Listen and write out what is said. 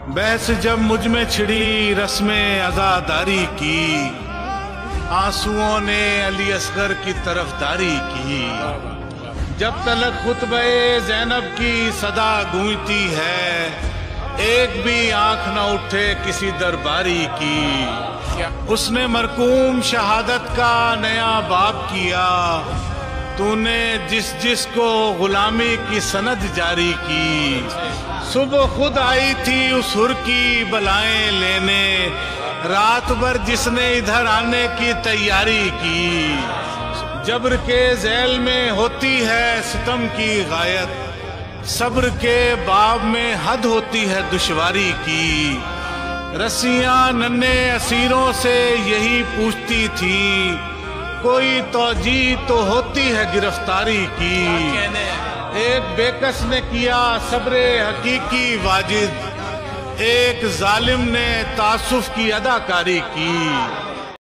بحث جب مجھ میں چھڑی رسم عزاداری کی، آنسوؤں نے علی اصغر کی طرفداری کی۔ جب تلک خطبہ زینب کی صدا گونجتی ہے، ایک بھی آنکھ نہ اٹھے کسی درباری کی۔ اس نے مرقوم شہادت کا نیا باب کیا، تو نے جس جس کو غلامی کی سند جاری کی۔ صبح خود آئی تھی اس حر کی بلائیں لینے، رات بھر جس نے ادھر آنے کی تیاری کی۔ جبر کے ذیل میں ہوتی ہے ستم کی غایت، صبر کے باب میں حد ہوتی ہے دشواری کی۔ رسیاں ننھے اسیروں سے یہی پوچھتی تھی، کوئی توجیہ تو ہوتی ہے گرفتاری کی۔ ایک بے کس نے کیا صبر حقیقی واجد، ایک ظالم نے تعسف کی اداکاری کی۔